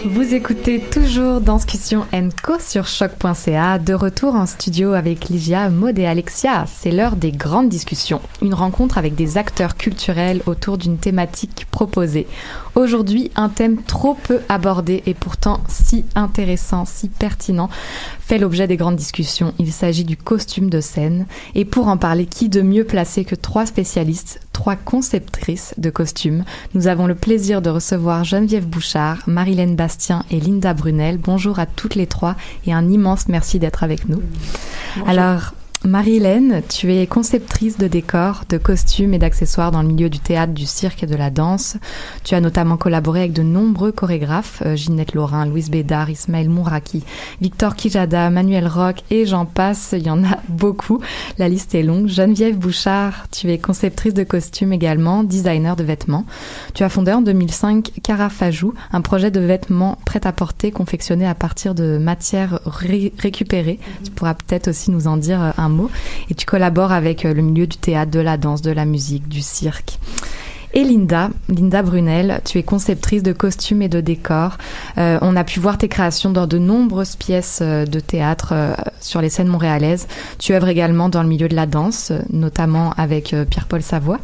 Vous écoutez toujours Danscussion & Co sur choc.ca, de retour en studio avec Ligia, Maud et Alexia. C'est l'heure des grandes discussions, une rencontre avec des acteurs culturels autour d'une thématique proposée. Aujourd'hui, un thème trop peu abordé et pourtant si intéressant, si pertinent, fait l'objet des grandes discussions. Il s'agit du costume de scène. Et pour en parler, qui de mieux placé que trois spécialistes, trois conceptrices de costumes. Nous avons le plaisir de recevoir Geneviève Bouchard, Marilène Bastien et Linda Brunel. Bonjour à toutes les trois et un immense merci d'être avec nous. Bonjour. Alors, Marilène, tu es conceptrice de décors, de costumes et d'accessoires dans le milieu du théâtre, du cirque et de la danse. Tu as notamment collaboré avec de nombreux chorégraphes, Ginette Laurin, Louise Bédard, Ismaël Mouraki, Victor Kijada, Manuel Roch et j'en passe, il y en a beaucoup. La liste est longue. Geneviève Bouchard, tu es conceptrice de costumes également, designer de vêtements. Tu as fondé en 2005 Carafajou, un projet de vêtements prêt-à-porter confectionnés à partir de matières récupérées. Tu pourras peut-être aussi nous en dire un mot. Et tu collabores avec le milieu du théâtre, de la danse, de la musique, du cirque. Et Linda Brunel, tu es conceptrice de costumes et de décors. On a pu voir tes créations dans de nombreuses pièces de théâtre sur les scènes montréalaises. Tu œuvres également dans le milieu de la danse, notamment avec Pierre-Paul Savoie,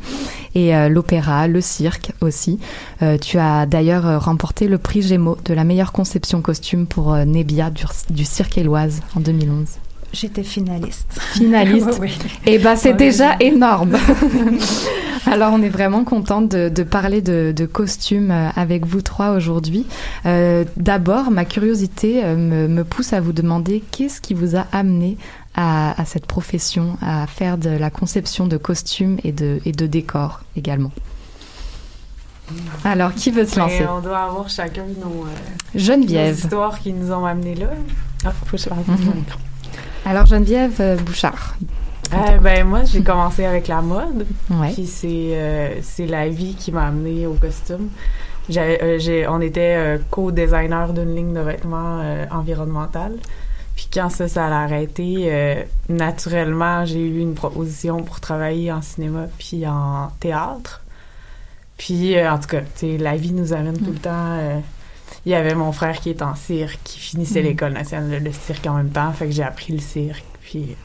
et l'opéra, le cirque aussi. Tu as d'ailleurs remporté le prix Gémeaux de la meilleure conception costume pour Nébia du Cirque Éloise en 2011. J'étais finaliste. Finaliste. Oui. Et ben c'est déjà énorme. Alors on est vraiment contente de parler de costumes avec vous trois aujourd'hui. D'abord, ma curiosité me pousse à vous demander qu'est-ce qui vous a amené à cette profession, à faire de la conception de costumes et de décors également. Alors, qui veut se lancer? On doit avoir chacun nos histoires qui nous ont amenés là. Faut que je parle du micro. Alors, Geneviève Bouchard. Moi, j'ai commencé avec la mode. Ouais. Puis c'est la vie qui m'a amenée au costume. On était co-designer d'une ligne de vêtements environnementale. Puis quand ça a arrêté, naturellement, j'ai eu une proposition pour travailler en cinéma puis en théâtre. Puis, en tout cas, la vie nous amène tout le temps... Il y avait mon frère qui est en cirque, qui finissait l'École nationale de cirque en même temps, fait que j'ai appris le cirque, puis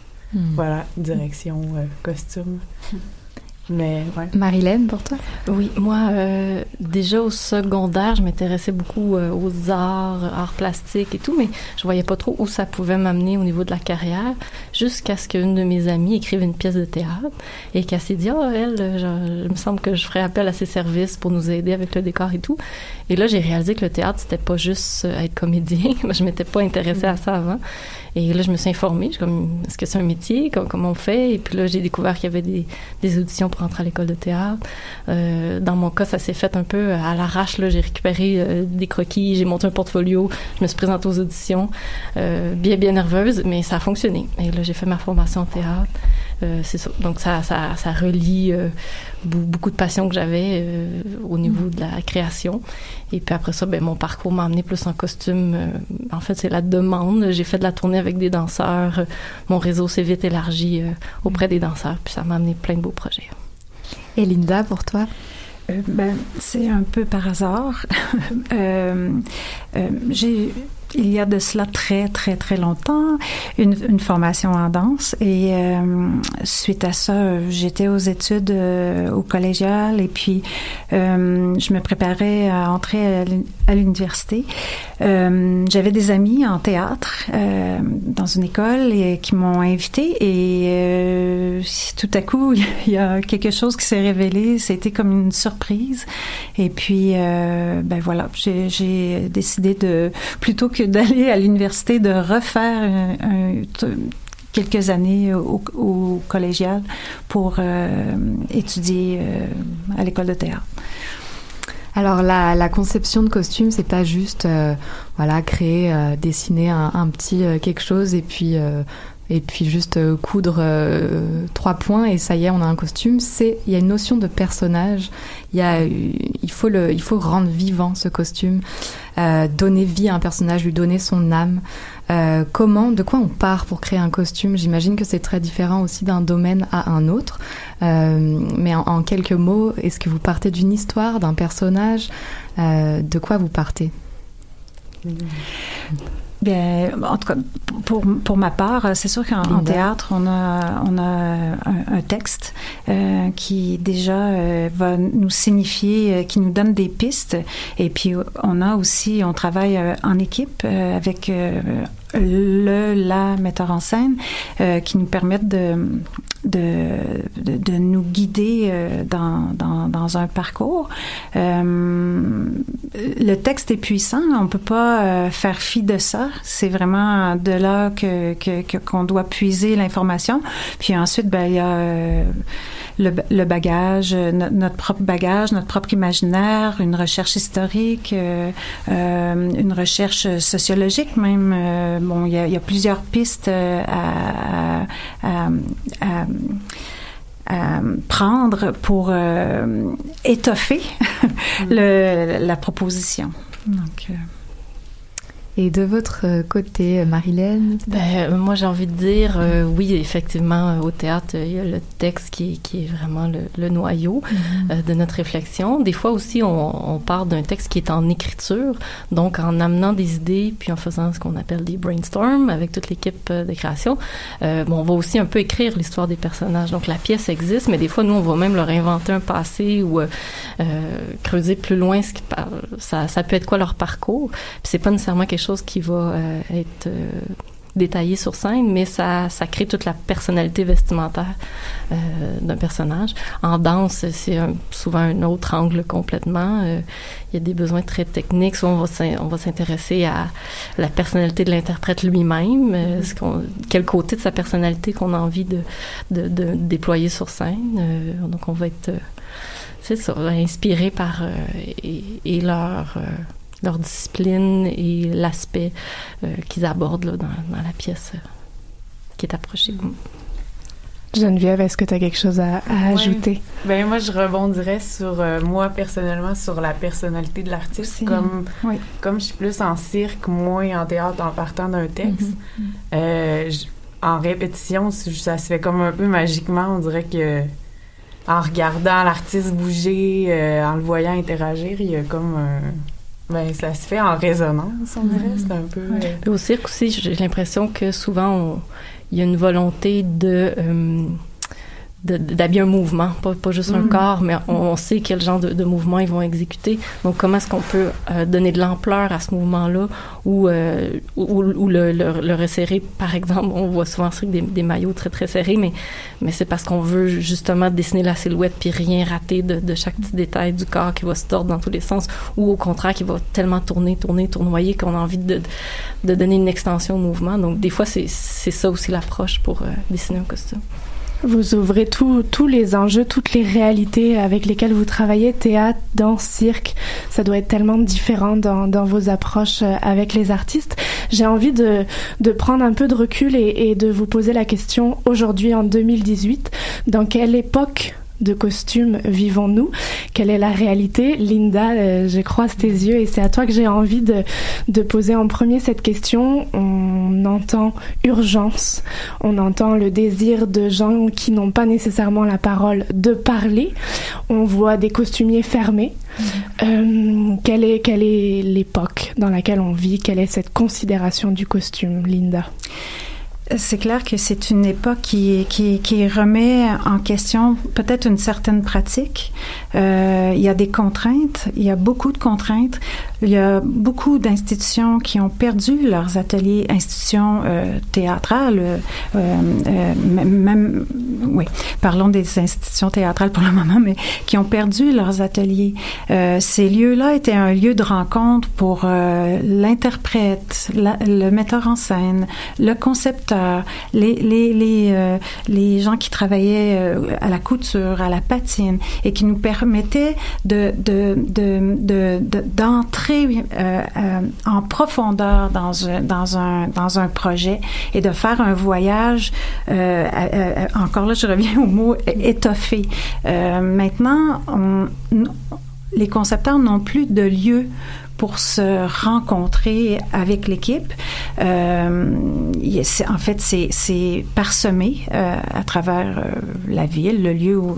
voilà, direction costume. Mais, ouais. Marilène, pour toi? Oui, moi, déjà au secondaire, je m'intéressais beaucoup aux arts plastiques et tout, mais je voyais pas trop où ça pouvait m'amener au niveau de la carrière, jusqu'à ce qu'une de mes amies écrive une pièce de théâtre et qu'elle s'est dit, il me semble que je ferais appel à ses services pour nous aider avec le décor et tout. Et là, j'ai réalisé que le théâtre, c'était pas juste être comédien. Je m'étais pas intéressée à ça avant. Et là, je me suis informée. Je suis comme, est-ce que c'est un métier? Comment on fait? Et puis là, j'ai découvert qu'il y avait des auditions pour entrer à l'école de théâtre. Dans mon cas, ça s'est fait un peu à l'arrache. Là, j'ai récupéré des croquis, j'ai monté un portfolio, je me suis présentée aux auditions, bien nerveuse, mais ça a fonctionné. Et là, j'ai fait ma formation en théâtre. C'est ça. Donc, ça relie beaucoup de passion que j'avais au niveau de la création. Et puis après ça, mon parcours m'a amené plus en costume. En fait, c'est la demande. J'ai fait de la tournée avec des danseurs. Mon réseau s'est vite élargi auprès des danseurs. Puis ça m'a amené plein de beaux projets. Et Linda, pour toi? C'est un peu par hasard. Il y a de cela très, très, très longtemps, une formation en danse. Et suite à ça, j'étais aux études au collégial et puis je me préparais à entrer à l'université. J'avais des amis en théâtre dans une école qui m'ont invitée et tout à coup, il y a quelque chose qui s'est révélé. C'était comme une surprise. Et puis, voilà, j'ai décidé plutôt que d'aller à l'université, de refaire quelques années au collégial pour étudier à l'école de théâtre. Alors la conception de costume, c'est pas juste créer, dessiner un petit quelque chose et puis juste coudre 3 points et ça y est, on a un costume. Il y a une notion de personnage. Il faut rendre vivant ce costume, donner vie à un personnage, lui donner son âme. De quoi on part pour créer un costume? J'imagine que c'est très différent aussi d'un domaine à un autre. Mais en quelques mots, est-ce que vous partez d'une histoire, d'un personnage? De quoi vous partez? Bien, en tout cas, pour ma part, c'est sûr qu'en théâtre, on a un texte qui déjà va nous signifier, qui nous donne des pistes. Et puis, on travaille en équipe avec la metteur en scène qui nous permettent de nous guider dans un parcours. Le texte est puissant, on peut pas faire fi de ça. C'est vraiment de là qu'on doit puiser l'information. Puis ensuite, il y a le bagage, notre propre bagage, notre propre imaginaire, une recherche historique, une recherche sociologique même. Il y a plusieurs pistes à prendre pour étoffer la proposition. Donc, Et de votre côté, Marilène? Moi, j'ai envie de dire, oui, effectivement, au théâtre, il y a le texte qui est vraiment le noyau de notre réflexion. Des fois aussi, on part d'un texte qui est en écriture, donc en amenant des idées, puis en faisant ce qu'on appelle des brainstorms avec toute l'équipe de création. On va aussi un peu écrire l'histoire des personnages. Donc, la pièce existe, mais des fois, nous, on va même leur inventer un passé ou creuser plus loin ça peut être quoi leur parcours. Puis c'est pas nécessairement quelque chose qui va être détaillé sur scène, mais ça crée toute la personnalité vestimentaire d'un personnage. En danse, c'est souvent un autre angle complètement. Il y a des besoins très techniques. Soit on va s'intéresser à la personnalité de l'interprète lui-même, quel côté de sa personnalité qu'on a envie de déployer sur scène. Donc, on va être, c'est ça, inspiré par et leur discipline et l'aspect qu'ils abordent là, dans la pièce qui est approchée. Geneviève, est-ce que tu as quelque chose à ajouter? Moi, je rebondirais sur, moi, personnellement, sur la personnalité de l'artiste. Comme je suis plus en cirque, moins en théâtre en partant d'un texte, en répétition, ça se fait comme un peu magiquement. On dirait que en regardant l'artiste bouger, en le voyant interagir, il y a comme ça se fait en résonance, on dirait. C'est un peu... Au cirque aussi, j'ai l'impression que souvent, il y a une volonté d'habiller un mouvement, pas juste un corps, mais on sait quel genre de mouvement ils vont exécuter. Donc, comment est-ce qu'on peut donner de l'ampleur à ce mouvement-là ou le resserrer, par exemple. On voit souvent des maillots très, très serrés, mais c'est parce qu'on veut justement dessiner la silhouette puis rien rater de chaque petit détail du corps qui va se tordre dans tous les sens ou au contraire qui va tellement tournoyer qu'on a envie de donner une extension au mouvement. Donc, des fois, c'est ça aussi l'approche pour dessiner un costume. Vous ouvrez tous les enjeux, toutes les réalités avec lesquelles vous travaillez, théâtre, danse, cirque. Ça doit être tellement différent dans vos approches avec les artistes. J'ai envie de prendre un peu de recul et de vous poser la question, aujourd'hui en 2018, dans quelle époque de costumes vivons-nous? Quelle est la réalité? Linda, je croise tes yeux et c'est à toi que j'ai envie de poser en premier cette question. On entend urgence, on entend le désir de gens qui n'ont pas nécessairement la parole de parler. On voit des costumiers fermés. Quelle est l'époque dans laquelle on vit? Quelle est cette considération du costume, Linda? C'est clair que c'est une époque qui remet en question peut-être une certaine pratique. Il y a des contraintes, il y a beaucoup de contraintes. Il y a beaucoup d'institutions qui ont perdu leurs ateliers, institutions théâtrales, même, oui, parlons des institutions théâtrales pour le moment, mais qui ont perdu leurs ateliers. Ces lieux-là étaient un lieu de rencontre pour l'interprète, le metteur en scène, le concepteur, les gens qui travaillaient à la couture, à la patine, et qui nous permettaient d'entrer en profondeur dans un projet et de faire un voyage. Encore là, je reviens au mot étoffé. Maintenant, les concepteurs n'ont plus de lieu pour se rencontrer avec l'équipe. En fait, c'est parsemé à travers la ville, le lieu où...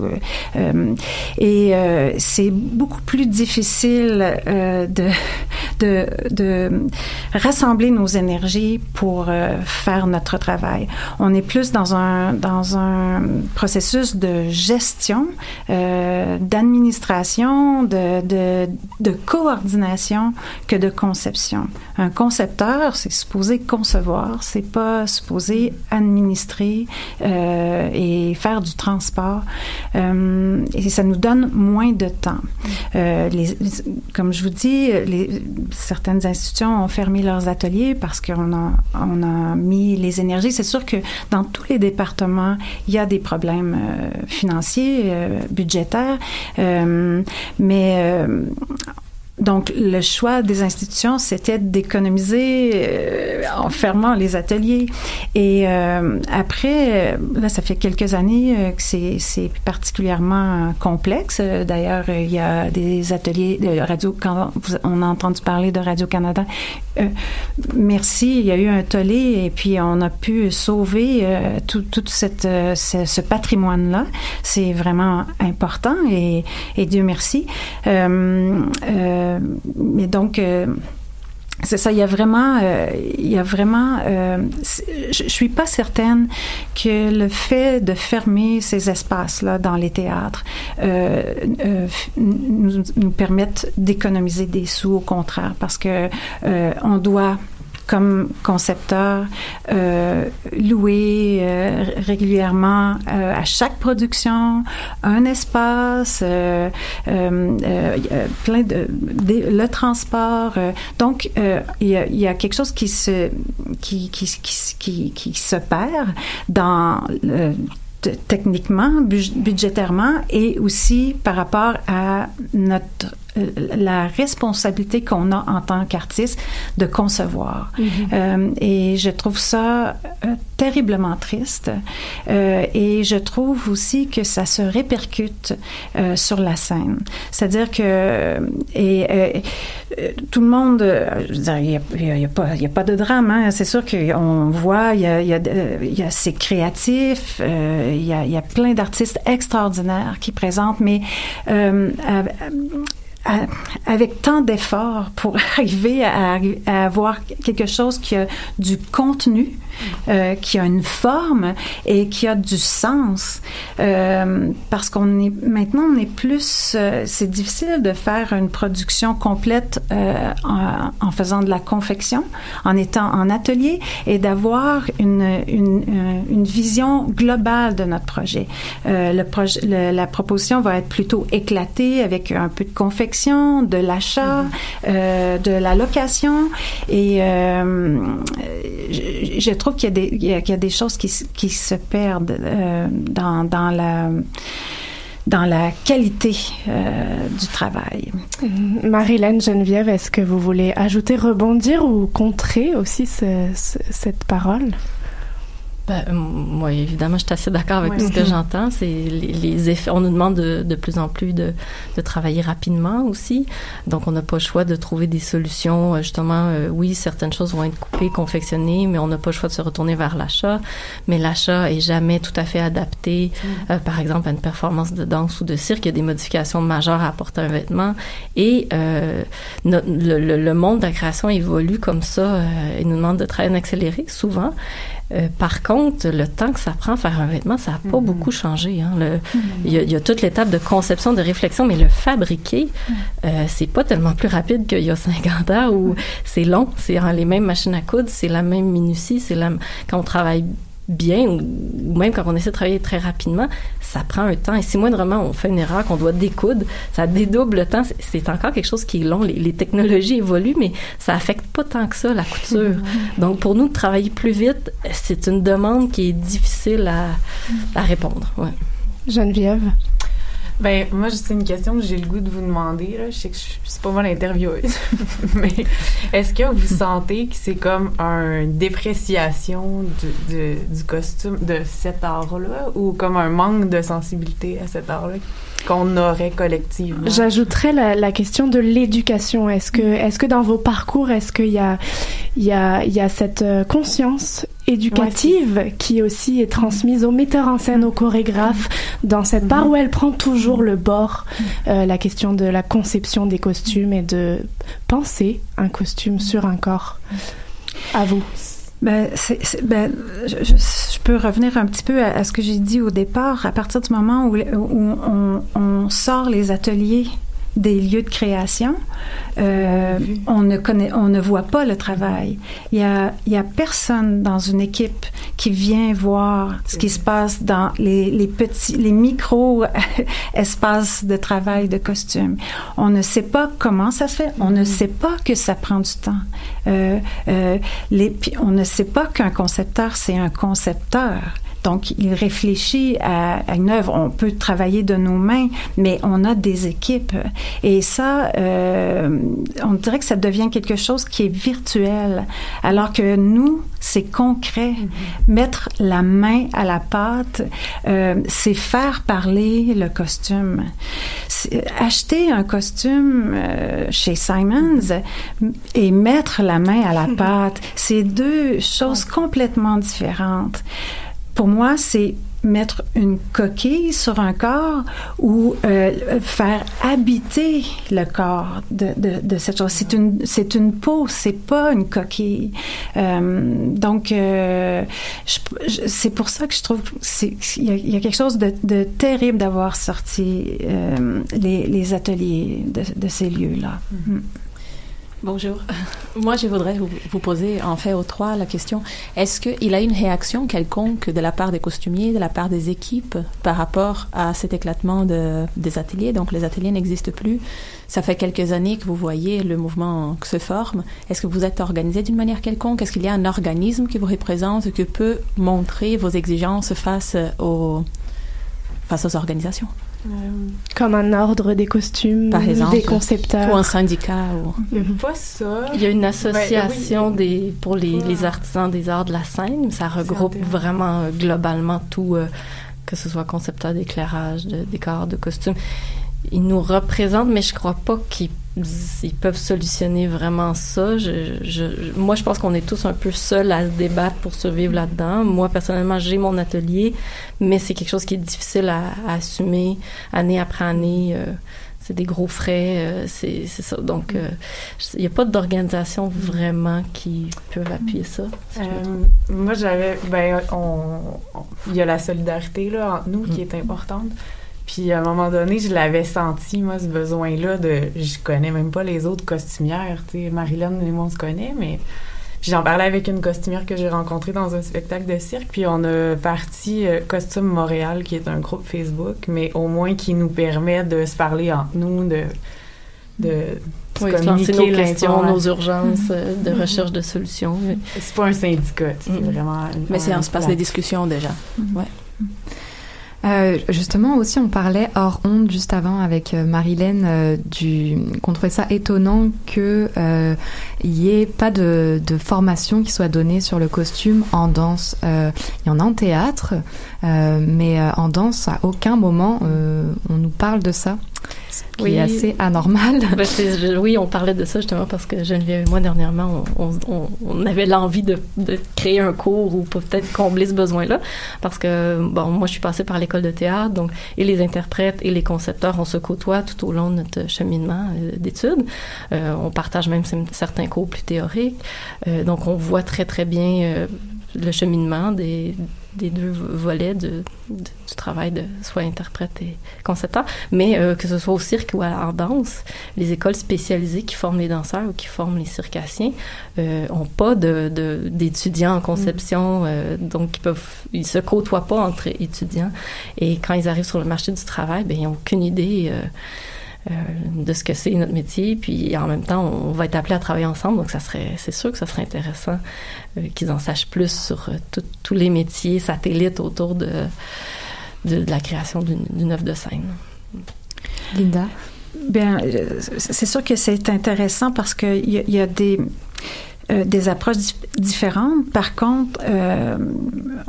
et c'est beaucoup plus difficile de de rassembler nos énergies pour faire notre travail. On est plus dans un processus de gestion, d'administration, de coordination que de conception. Un concepteur, c'est supposé concevoir, c'est pas supposé administrer et faire du transport. Et ça nous donne moins de temps. Comme je vous dis, certaines institutions ont fermé leurs ateliers parce qu'on a mis les énergies. C'est sûr que dans tous les départements, il y a des problèmes financiers, budgétaires, mais donc, le choix des institutions, c'était d'économiser en fermant les ateliers. Et après, là, ça fait quelques années que c'est particulièrement complexe. D'ailleurs, il y a des ateliers de Radio, quand on a entendu parler de Radio-Canada. Merci, il y a eu un tollé et puis on a pu sauver tout ce patrimoine-là. C'est vraiment important et Dieu merci. Mais donc, c'est ça, il y a vraiment, je suis pas certaine que le fait de fermer ces espaces-là dans les théâtres nous permette d'économiser des sous, au contraire, parce que on doit, comme concepteur, louer régulièrement à chaque production un espace, plein le transport. Donc, il y a quelque chose qui se perd dans techniquement, budgétairement, et aussi par rapport à la responsabilité qu'on a en tant qu'artiste de concevoir. Mm-hmm. Et je trouve ça terriblement triste. Et je trouve aussi que ça se répercute sur la scène. C'est-à-dire que tout le monde, je veux dire, il y a pas de drame, hein. C'est sûr qu'on voit, il y a c'est créatif, il y a plein d'artistes extraordinaires qui présentent, mais avec tant d'efforts pour arriver à avoir quelque chose qui a du contenu, qui a une forme et qui a du sens, parce qu'on est plus, c'est difficile de faire une production complète en faisant de la confection, en étant en atelier, et d'avoir une vision globale de notre projet. La proposition va être plutôt éclatée avec un peu de confection, de l'achat, de la location, et je trouve qu'il y a des choses qui se perdent dans la qualité du travail. Marie-Hélène, Geneviève, est-ce que vous voulez ajouter, rebondir ou contrer aussi cette parole? Moi, évidemment, je suis assez d'accord avec tout ce que j'entends. C'est les effets. On nous demande de plus en plus de travailler rapidement aussi. Donc, on n'a pas le choix de trouver des solutions. Justement, oui, certaines choses vont être coupées, confectionnées, mais on n'a pas le choix de se retourner vers l'achat. Mais l'achat est jamais tout à fait adapté, par exemple, à une performance de danse ou de cirque. Il y a des modifications majeures à apporter à un vêtement. Et le monde de la création évolue comme ça. Il nous demande de travailler en accéléré, souvent. Par contre, le temps que ça prend à faire un vêtement, ça n'a pas beaucoup changé. Hein. Il y a toute l'étape de conception, de réflexion, mais le fabriquer, c'est pas tellement plus rapide qu'il y a 50 ans où c'est long, c'est les mêmes machines à coudre, c'est la même minutie, quand on travaille bien, ou même quand on essaie de travailler très rapidement, ça prend un temps. Et si moindrement on fait une erreur qu'on doit découdre, ça dédouble le temps. C'est encore quelque chose qui est long. Les technologies évoluent, mais ça affecte pas tant que ça la couture. Donc pour nous, de travailler plus vite, c'est une demande qui est difficile à répondre. Ouais. Geneviève? Ben moi, c'est une question que j'ai le goût de vous demander. Là. Je sais que c'est pas moi l'intervieweuse, mais est-ce que vous sentez que c'est comme une dépréciation du costume, de cet art-là, ou comme un manque de sensibilité à cet art-là qu'on aurait collectivement? J'ajouterais la question de l'éducation. Est-ce que dans vos parcours, est-ce qu'il y a il y a cette conscience éducative qui aussi est transmise aux metteurs en scène, aux chorégraphes, dans cette part où elle prend toujours le bord, la question de la conception des costumes et de penser un costume sur un corps. À vous. Je peux revenir un petit peu à ce que j'ai dit au départ. À partir du moment où on sort les ateliers des lieux de création, on ne voit pas le travail. Il y a personne dans une équipe qui vient voir ce qui se passe dans les micro espaces de travail de costume. On ne sait pas comment ça se fait. On ne sait pas que ça prend du temps. On ne sait pas qu'un concepteur, c'est un concepteur. Donc, il réfléchit à une œuvre. On peut travailler de nos mains, mais on a des équipes. Et ça, on dirait que ça devient quelque chose qui est virtuel, alors que nous, c'est concret. Mettre la main à la pâte, c'est faire parler le costume. Acheter un costume chez Simons et mettre la main à la pâte, c'est deux choses complètement différentes. Pour moi, c'est mettre une coquille sur un corps ou faire habiter le corps de cette chose. C'est une peau, c'est pas une coquille. Donc, c'est pour ça que je trouve qu'il y a quelque chose de terrible d'avoir sorti les ateliers de ces lieux-là. Bonjour. Moi, je voudrais vous poser, en fait, aux trois, la question, est-ce qu'il y a une réaction quelconque de la part des costumiers, de la part des équipes, par rapport à cet éclatement des ateliers? Donc, les ateliers n'existent plus. Ça fait quelques années que vous voyez le mouvement se forme. Est-ce que vous êtes organisé d'une manière quelconque? Est-ce qu'il y a un organisme qui vous représente, qui peut montrer vos exigences face aux organisations? Comme un ordre des costumes, par exemple, des concepteurs. Ou un syndicat. Il n'y a pas ça. Il y a une association pour les artisans des arts de la scène. Ça regroupe vraiment globalement tout, que ce soit concepteurs d'éclairage, de décor, de costumes. Ils nous représentent, mais je crois pas qu'ils peuvent solutionner vraiment ça. Moi, je pense qu'on est tous un peu seuls à se débattre pour survivre là-dedans. Moi, personnellement, j'ai mon atelier, mais c'est quelque chose qui est difficile à assumer année après année. C'est des gros frais, c'est ça. Donc, il n'y a pas d'organisation vraiment qui peuvent appuyer ça. Moi, il y a la solidarité là, entre nous qui est importante. Puis, à un moment donné, je l'avais senti, moi, ce besoin-là je connais même pas les autres costumières, tu sais, Marilyn et moi, on se connaît, mais... Puis j'en parlais avec une costumière que j'ai rencontrée dans un spectacle de cirque, puis on a parti Costume Montréal, qui est un groupe Facebook, mais au moins qui nous permet de se parler entre nous, de communiquer nos questions, nos urgences de recherche de solutions. C'est pas un syndicat, c'est vraiment... Mais c'est un espace de discussion, déjà. Ouais. Justement aussi on parlait hors onde juste avant avec Marilyn qu'on trouvait ça étonnant que y ait pas de formation qui soit donnée sur le costume en danse. Il y en a en théâtre, mais en danse à aucun moment on nous parle de ça. Qui est assez anormal. Oui, on parlait de ça justement parce que Geneviève et moi, dernièrement, on avait l'envie de créer un cours ou peut-être combler ce besoin-là parce que, moi, je suis passée par l'école de théâtre, donc, et les interprètes et les concepteurs, on se côtoie tout au long de notre cheminement d'études. On partage même certains cours plus théoriques. Donc, on voit très, très bien le cheminement des deux volets du travail de soit interprète et concepteur, mais que ce soit au cirque ou en danse, les écoles spécialisées qui forment les danseurs ou qui forment les circassiens ont pas d'étudiants en conception, donc ils se côtoient pas entre étudiants, et quand ils arrivent sur le marché du travail, ils n'ont aucune idée de ce que c'est notre métier, puis en même temps on va être appelés à travailler ensemble, donc c'est sûr que ça serait intéressant qu'ils en sachent plus sur tous les métiers satellites autour de la création d'une œuvre de scène. Linda? Bien, c'est sûr que c'est intéressant parce qu'il y a des approches différentes. Par contre,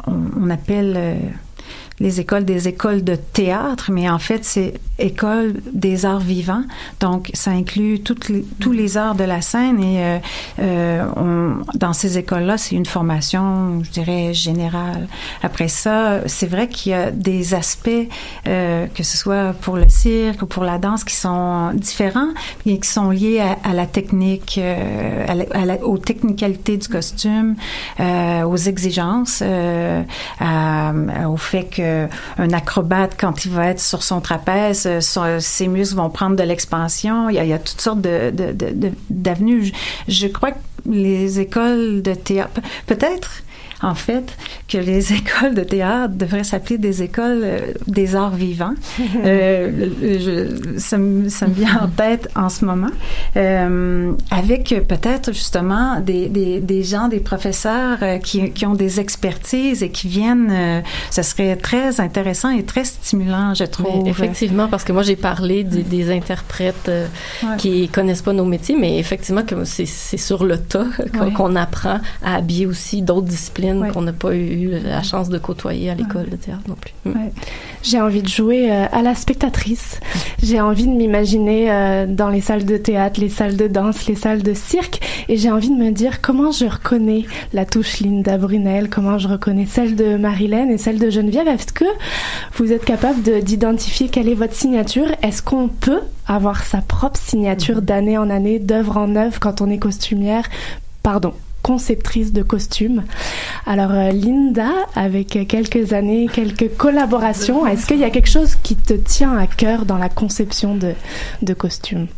on appelle les écoles des écoles de théâtre, mais en fait, c'est école des arts vivants. Donc, ça inclut tous les arts de la scène et dans ces écoles-là, c'est une formation, je dirais, générale. Après ça, c'est vrai qu'il y a des aspects, que ce soit pour le cirque ou pour la danse, qui sont différents et qui sont liés à la technique, aux technicalités du costume, aux exigences, au fait qu'un acrobate, quand il va être sur son trapèze, ses muscles vont prendre de l'expansion. Il y a toutes sortes d'avenues. Je crois que les écoles de théâtre, peut-être, en fait, que les écoles de théâtre devraient s'appeler des écoles des arts vivants. Ça me vient en tête en ce moment. Avec peut-être justement des gens, des professeurs qui ont des expertises et qui viennent. Ça serait très intéressant et très stimulant, je trouve. Oui, effectivement, parce que moi, j'ai parlé des interprètes qui connaissent pas nos métiers, mais effectivement, que c'est sur le tas qu'on apprend à habiller aussi d'autres disciplines qu'on n'a pas eu la chance de côtoyer à l'école de théâtre non plus. J'ai envie de jouer à la spectatrice. J'ai envie de m'imaginer dans les salles de théâtre, les salles de danse, les salles de cirque, et j'ai envie de me dire comment je reconnais la touche Linda Brunel, comment je reconnais celle de Marilène et celle de Geneviève. Est-ce que vous êtes capable d'identifier quelle est votre signature? Est-ce qu'on peut avoir sa propre signature d'année en année, d'œuvre en œuvre quand on est conceptrice de costumes. Alors, Linda, avec quelques années, quelques collaborations, est-ce qu'il y a quelque chose qui te tient à cœur dans la conception de costumes?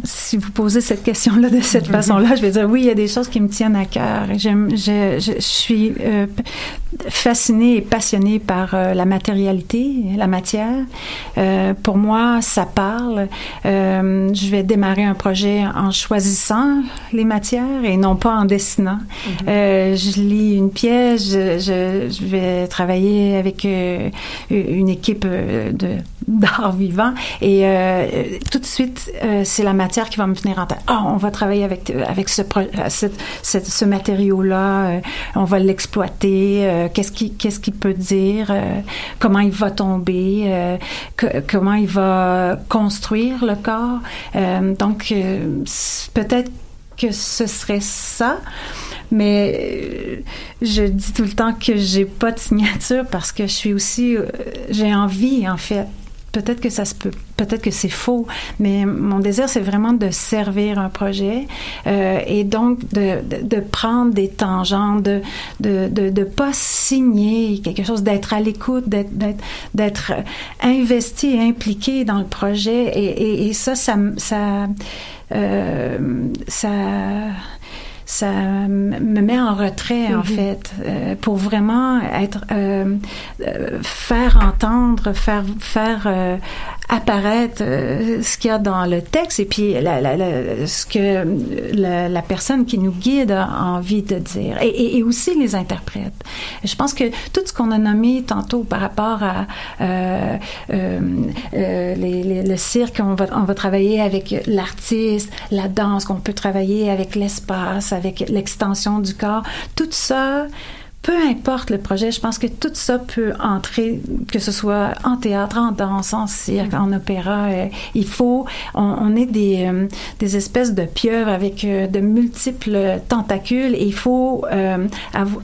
Si vous posez cette question-là de cette façon-là, je vais dire oui, il y a des choses qui me tiennent à cœur. Je suis fascinée et passionnée par la matérialité, la matière. Pour moi, ça parle. Je vais démarrer un projet en choisissant les matières et non pas en dessinant. Je lis une pièce, je vais travailler avec une équipe d'art vivant et tout de suite, c'est la matière qui va me venir en tête. On va travailler avec ce matériau-là, on va l'exploiter, qu'est-ce qu'il peut dire, comment il va tomber, comment il va construire le corps. Donc, peut-être que ce serait ça. Mais je dis tout le temps que j'ai pas de signature parce que je suis aussi, j'ai envie en fait. Peut-être que ça se peut, peut-être que c'est faux, mais mon désir, c'est vraiment de servir un projet et donc de prendre des tangentes, de pas signer quelque chose, d'être à l'écoute, d'être investi et impliqué dans le projet et ça me met en retrait, en fait, pour vraiment faire entendre, faire apparaître ce qu'il y a dans le texte et puis ce que la personne qui nous guide a envie de dire. Et aussi les interprètes. Je pense que tout ce qu'on a nommé tantôt par rapport à le cirque, on va travailler avec l'artiste, la danse, qu'on peut travailler avec l'espace, avec l'extension du corps, tout ça, peu importe le projet, je pense que tout ça peut entrer, que ce soit en théâtre, en danse, en cirque, en opéra. Il faut, on est des espèces de pieuvres avec de multiples tentacules et il faut,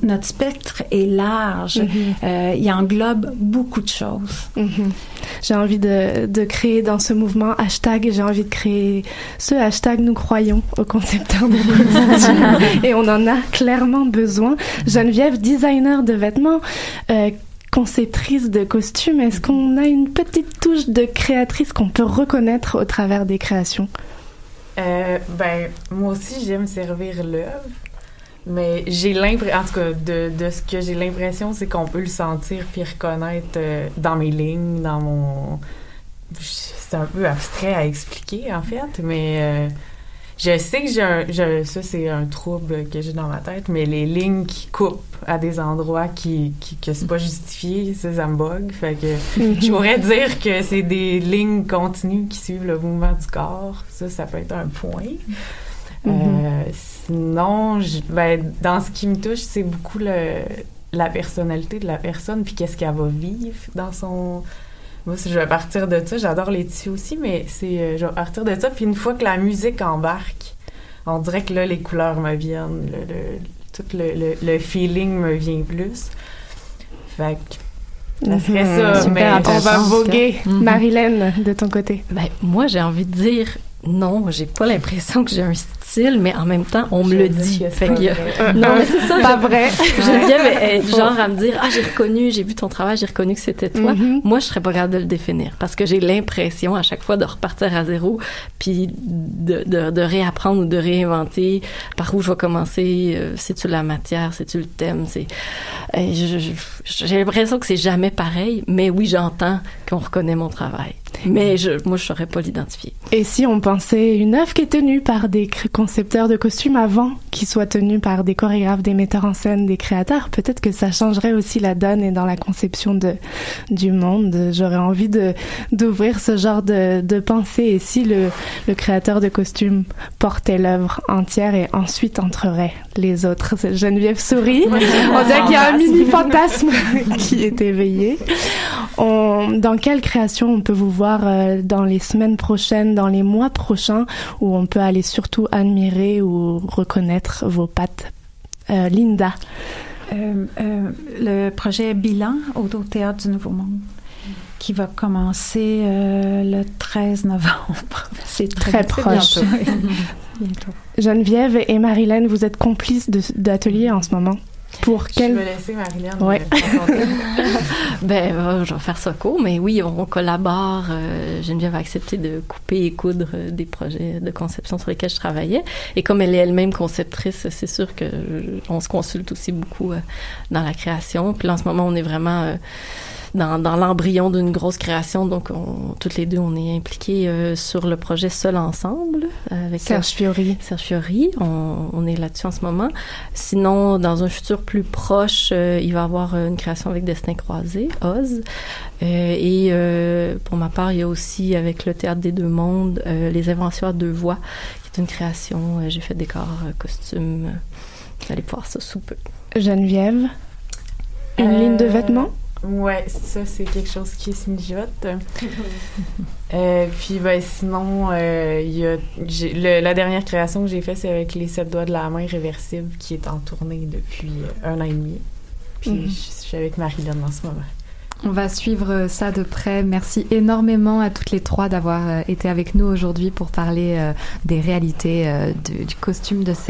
notre spectre est large. Il englobe beaucoup de choses. J'ai envie de créer dans ce mouvement hashtag, j'ai envie de créer ce hashtag nous croyons aux concepteurs de costumes et on en a clairement besoin. Geneviève, designer de vêtements, conceptrice de costumes, est-ce qu'on a une petite touche de créatrice qu'on peut reconnaître au travers des créations? Moi aussi j'aime servir l'œuvre. Mais j'ai l'impression, en tout cas, de ce que j'ai l'impression, c'est qu'on peut le sentir puis reconnaître dans mes lignes, dans mon... C'est un peu abstrait à expliquer, en fait, mais je sais que ça, c'est un trouble que j'ai dans ma tête, mais les lignes qui coupent à des endroits que c'est pas justifié, ça me bug. Fait que je pourrais dire que c'est des lignes continues qui suivent le mouvement du corps. Ça peut être un point. Sinon, dans ce qui me touche, c'est beaucoup la personnalité de la personne, puis qu'est-ce qu'elle va vivre dans son... Moi, je vais partir de ça. J'adore les tissus aussi, mais je vais partir de ça. Puis une fois que la musique embarque, on dirait que là, les couleurs me viennent, tout le feeling me vient plus. Fait que ça serait ça. Mais on va voguer. Mm-hmm. Marilyn, de ton côté. Ben, moi, j'ai envie de dire non, j'ai pas l'impression que j'ai un style, mais en même temps, on me le dit. Fait que, non, mais c'est ça. Pas vrai. Geneviève est genre à me dire, j'ai vu ton travail, j'ai reconnu que c'était toi. Mm-hmm. Moi, je serais pas capable de le définir parce que j'ai l'impression à chaque fois de repartir à zéro puis de réapprendre ou de réinventer par où je vais commencer. C'est-tu la matière, c'est-tu le thème, j'ai l'impression que c'est jamais pareil, mais oui, j'entends qu'on reconnaît mon travail. Mais moi, je saurais pas l'identifier. Et si on pensait une œuvre qui est tenue par des concepteurs de costumes avant qu'il soit tenu par des chorégraphes, des metteurs en scène, des créateurs, peut-être que ça changerait aussi la donne et dans la conception du monde. J'aurais envie d'ouvrir ce genre de pensée. Et si le créateur de costumes portait l'œuvre entière et ensuite entrerait les autres. Geneviève sourit. On dirait qu'il y a un mini fantasme qui est éveillé. Dans quelle création on peut vous voir dans les semaines prochaines, dans les mois prochains, où on peut aller surtout admirer ou reconnaître vos pattes? Linda. Le projet Bilan au Théâtre du Nouveau Monde, qui va commencer le 13 novembre. C'est très proche. Bientôt. Geneviève et Marilyn, vous êtes complices d'ateliers en ce moment. Pour quel... Je vais laisser Marilyn. Ouais. Je vais faire ça court, mais oui, on collabore. Geneviève a accepté de couper et coudre des projets de conception sur lesquels je travaillais. Et comme elle est elle-même conceptrice, c'est sûr que on se consulte aussi beaucoup dans la création. Puis là, en ce moment, on est vraiment dans l'embryon d'une grosse création. Donc, toutes les deux, on est impliqués sur le projet Seul Ensemble. Avec Serge Fiori. On est là-dessus en ce moment. Sinon, dans un futur plus proche, il va y avoir une création avec Destin Croisé, Oz. Pour ma part, il y a aussi avec le Théâtre des Deux Mondes, Les Inventions à deux voix, qui est une création. J'ai fait décor, costume. Vous allez pouvoir ça sous peu. Geneviève, une ligne de vêtements? Ouais, ça, c'est quelque chose qui se mijote. Puis, sinon, la dernière création que j'ai faite, c'est avec les 7 doigts de la main réversible qui est en tournée depuis 1 an et demi. Puis, je suis avec Marilyn en ce moment. On va suivre ça de près. Merci énormément à toutes les trois d'avoir été avec nous aujourd'hui pour parler des réalités du costume de scène.